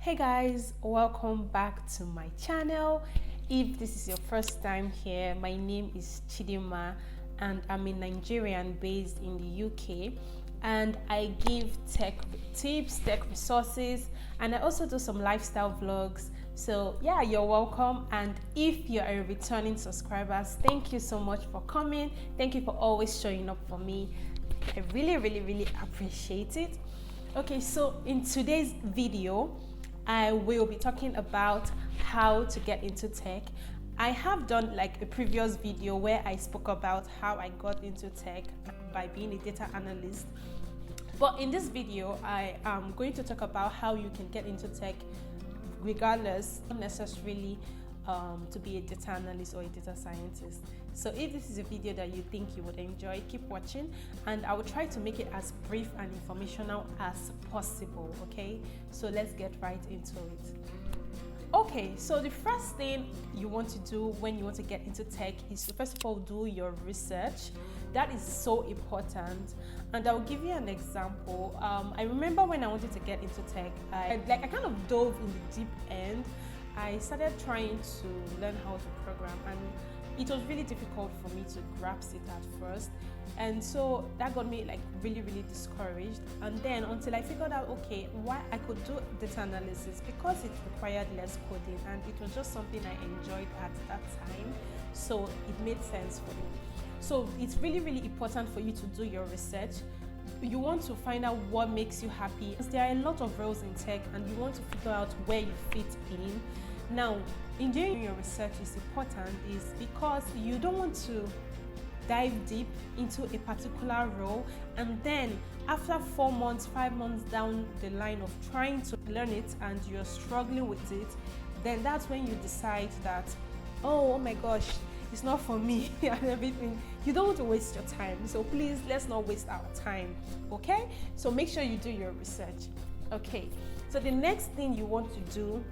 Hey guys, welcome back to my channel. If this is your first time here, my name is Chidima and I'm a Nigerian based in the UK, and I give tech tips, tech resources, and I also do some lifestyle vlogs. So yeah, you're welcome. And if you're a returning subscriber, thank you so much for coming. Thank you for always showing up for me. I really appreciate it. Okay, so in today's video I will be talking about how to get into tech. I have done like a previous video where I spoke about how I got into tech by being a data analyst. But in this video, I am going to talk about how you can get into tech regardless, not necessarily to be a data analyst or a data scientist. So if this is a video that you think you would enjoy, keep watching, and I will try to make it as brief and informational as possible. Okay, so let's get right into it. Okay, so the first thing you want to do when you want to get into tech is to first of all do your research. That is so important, and I'll give you an example. I remember when I wanted to get into tech, I kind of dove in the deep end. I started trying to learn how to program, and it was really difficult for me to grasp it at first, and so that got me like really discouraged. And then until I figured out, okay, why I could do data analysis, because it required less coding and it was just something I enjoyed at that time, so it made sense for me. So it's really important for you to do your research. You want to find out what makes you happy, because there are a lot of roles in tech and you want to figure out where you fit in. Now, in doing your research is important is because you don't want to dive deep into a particular role, and then after 4 months, 5 months down the line of trying to learn it and you're struggling with it, then that's when you decide that, oh my gosh, it's not for me and everything. You don't want to waste your time, so please, let's not waste our time. Okay, so make sure you do your research. Okay, so the next thing you want to do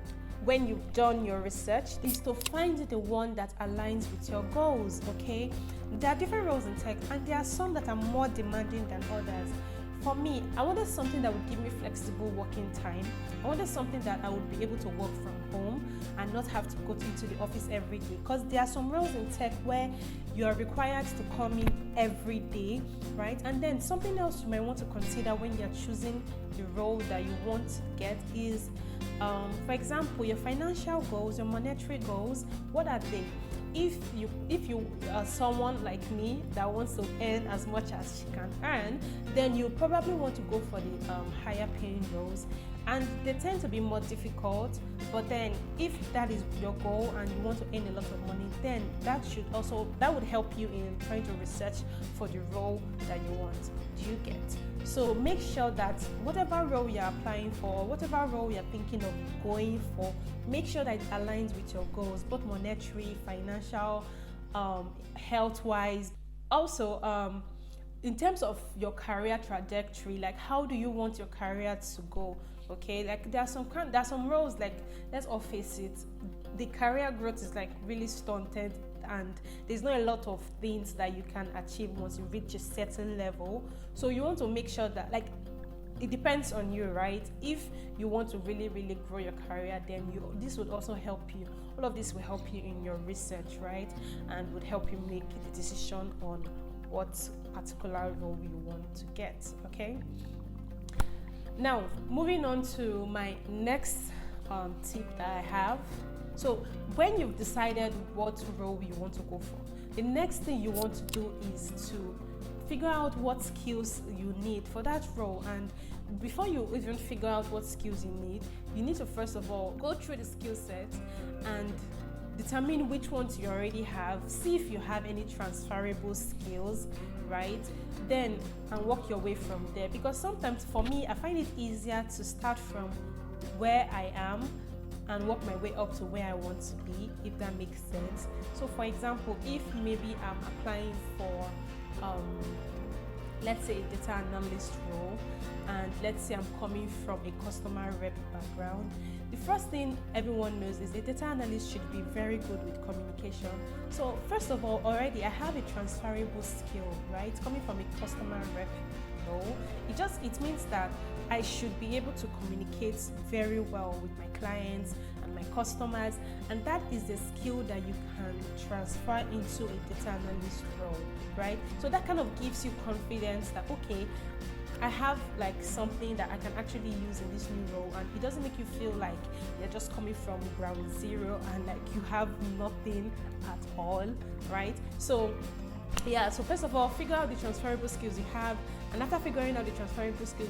when you've done your research is to find the one that aligns with your goals. Okay, there are different roles in tech and there are some that are more demanding than others. For me, I wanted something that would give me flexible working time. I wanted something that I would be able to work from home and not have to go into the office every day, because there are some roles in tech where you are required to come in every day, right? And then something else you might want to consider when you're choosing the role that you want to get is, for example, your financial goals, your monetary goals. What are they? If you are someone like me that wants to earn as much as she can earn, then you probably want to go for the higher paying roles, and they tend to be more difficult. But then if that is your goal and you want to earn a lot of money, then that would help you in trying to research for the role that you want. Do you get? So make sure that whatever role you're applying for, whatever role you're thinking of going for, make sure that it aligns with your goals, both monetary, financial, health-wise. Also, in terms of your career trajectory, like how do you want your career to go? Okay, like there are some roles, like, let's all face it, the career growth is like really stunted, and there's not a lot of things that you can achieve once you reach a certain level. So you want to make sure that, like, it depends on you, right? If you want to really grow your career, then this would also help you. All of this will help you in your research, right? And would help you make the decision on what particular role you want to get. Okay, now moving on to my next tip that I have. So when you've decided what role you want to go for, the next thing you want to do is to figure out what skills you need for that role. And before you even figure out what skills you need to first of all go through the skill set and determine which ones you already have, see if you have any transferable skills, right? Then and work your way from there, because sometimes for me, I find it easier to start from where I am and work my way up to where I want to be, if that makes sense. So for example, if maybe I'm applying for let's say a data analyst role, and let's say I'm coming from a customer rep background, the first thing everyone knows is a data analyst should be very good with communication. So first of all, already I have a transferable skill, right? Coming from a customer rep role, it means that I should be able to communicate very well with my clients and my customers, and that is the skill that you can transfer into a data analyst role, right? So that kind of gives you confidence that, okay, I have like something that I can actually use in this new role, and it doesn't make you feel like you're just coming from ground zero and like you have nothing at all, right? So yeah, so first of all, figure out the transferable skills you have, and after figuring out the transferable skills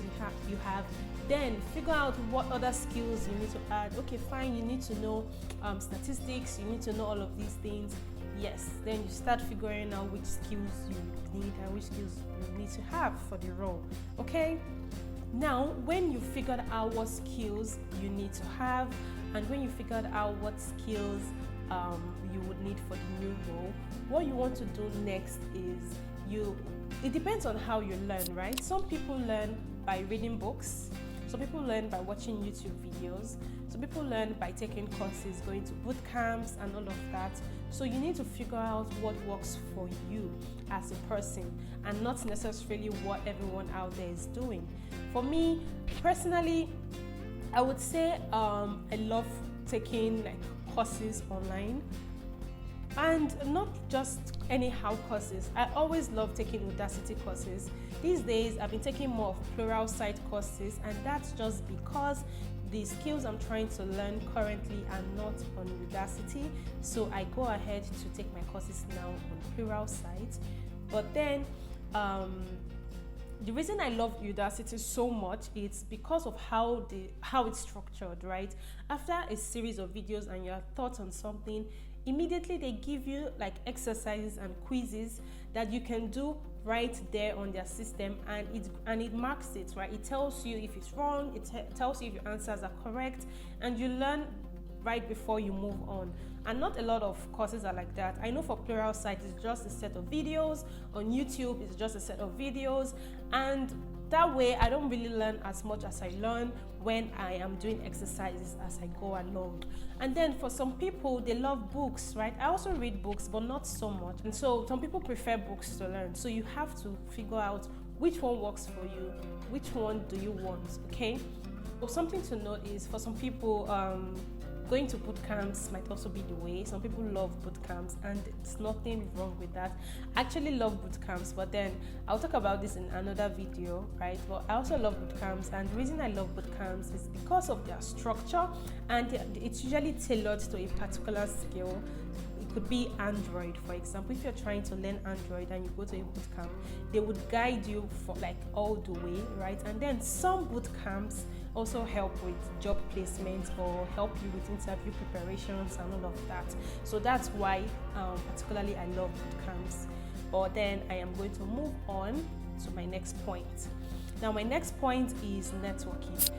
you have, then figure out what other skills you need to add. Okay, fine, you need to know statistics, you need to know all of these things. Yes, then you start figuring out which skills you need and which skills you need to have for the role. Okay, now when you figured out what skills you need to have, and when you figured out what skills you would need for the new role, what you want to do next is it depends on how you learn, right? Some people learn by reading books, some people learn by watching YouTube videos, some people learn by taking courses, going to boot camps and all of that. So you need to figure out what works for you as a person, and not necessarily what everyone out there is doing. For me personally, I would say I love taking like courses online, and not just anyhow courses. I always love taking Udacity courses. These days I've been taking more of Pluralsight courses, and that's just because the skills I'm trying to learn currently are not on Udacity, so I go ahead to take my courses now on Pluralsight. But then the reason I love Udacity so much is because of how it's structured, right? After a series of videos and you have thought on something, immediately they give you like exercises and quizzes that you can do right there on their system, and it marks it, right? It tells you if it's wrong, it tells you if your answers are correct, and you learn right before you move on. And not a lot of courses are like that. I know for Pluralsight it's just a set of videos, on YouTube it's just a set of videos, and that way I don't really learn as much as I learn when I am doing exercises as I go along. And then for some people, they love books, right? I also read books, but not so much. And so some people prefer books to learn. So you have to figure out which one works for you, which one do you want, okay? So something to note is for some people, going to boot camps might also be the way. Some people love boot camps, and there's nothing wrong with that. I actually love boot camps, but then I'll talk about this in another video, right? But I also love boot camps, and the reason I love boot camps is because of their structure, and it's usually tailored to a particular skill. It could be Android, for example. If you're trying to learn Android and you go to a boot camp, they would guide you for like all the way, right? And then some boot camps also help with job placement or help you with interview preparations and all of that. So that's why particularly I love boot camps. But then I am going to move on to my next point. Now my next point is networking.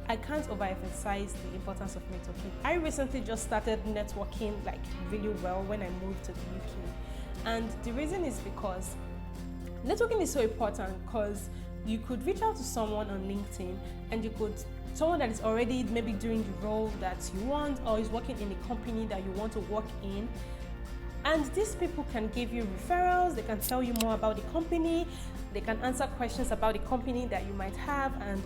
I can't overemphasize the importance of networking. I recently just started networking like really well when I moved to the UK. And the reason is because networking is so important, because you could reach out to someone on LinkedIn, and someone that is already maybe doing the role that you want, or is working in a company that you want to work in. And these people can give you referrals, they can tell you more about the company, they can answer questions about the company that you might have, and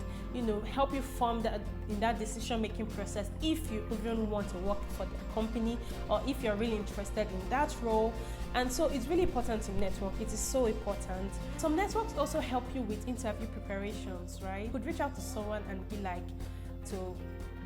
help you form in that decision-making process if you even want to work for the company, or if you're really interested in that role. And so it's really important to network. It is so important. Some networks also help you with interview preparations, right? You could reach out to someone and be like to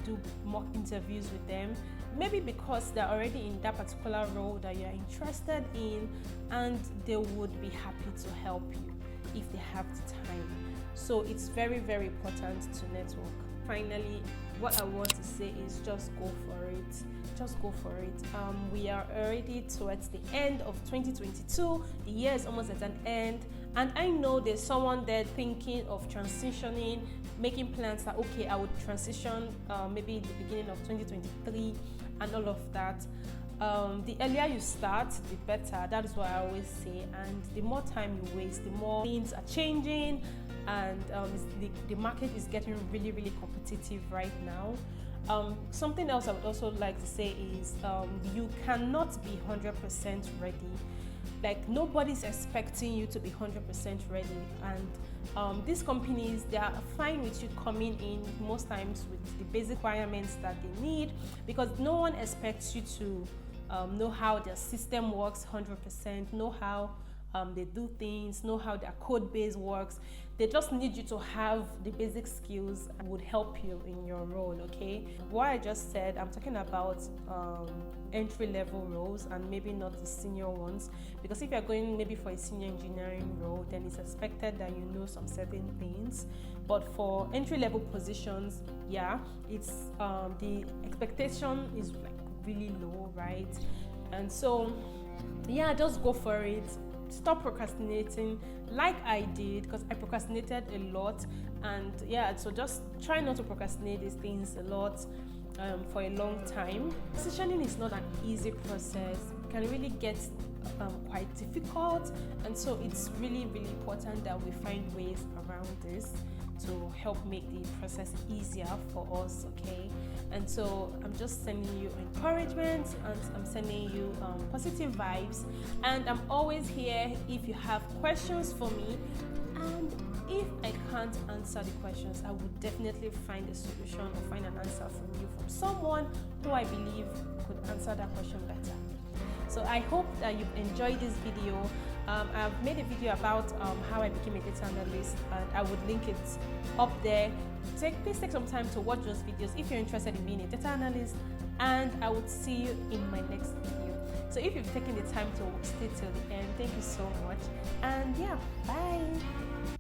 do mock interviews with them, maybe because they're already in that particular role that you're interested in, and they would be happy to help you if they have the time. So it's very, very important to network. Finally, what I want to say is just go for it. Just go for it. We are already towards the end of 2022. The year is almost at an end, and I know there's someone there thinking of transitioning, making plans that, okay, I would transition maybe in the beginning of 2023 and all of that. The earlier you start, the better. That is what I always say. And the more time you waste, the more things are changing, and the market is getting really, really competitive right now. Something else I would also like to say is you cannot be 100% ready Like, nobody's expecting you to be 100% ready, and these companies, they are fine with you coming in most times with the basic requirements that they need, because no one expects you to know how their system works 100%, know how they do things, know how their code base works. They just need you to have the basic skills that would help you in your role, okay? What I just said, I'm talking about entry-level roles and maybe not the senior ones, because if you're going maybe for a senior engineering role, then it's expected that you know some certain things. But for entry-level positions, yeah, it's the expectation is like really low, right? And so yeah, just go for it. Stop procrastinating like I did, because I procrastinated a lot. And yeah, so just try not to procrastinate these things a lot for a long time. Decisioning is not an easy process. It can really get quite difficult, and so it's really important that we find ways around this to help make the process easier for us, okay? And so I'm just sending you encouragement, and I'm sending you positive vibes, and I'm always here if you have questions for me. And if I can't answer the questions, I would definitely find a solution or find an answer from you, from someone who I believe could answer that question better. So I hope that you've enjoyed this video. I've made a video about how I became a data analyst, and I would link it up there. Please take some time to watch those videos if you're interested in being a data analyst, and I would see you in my next video. So if you've taken the time to stay till the end, thank you so much, and yeah, bye.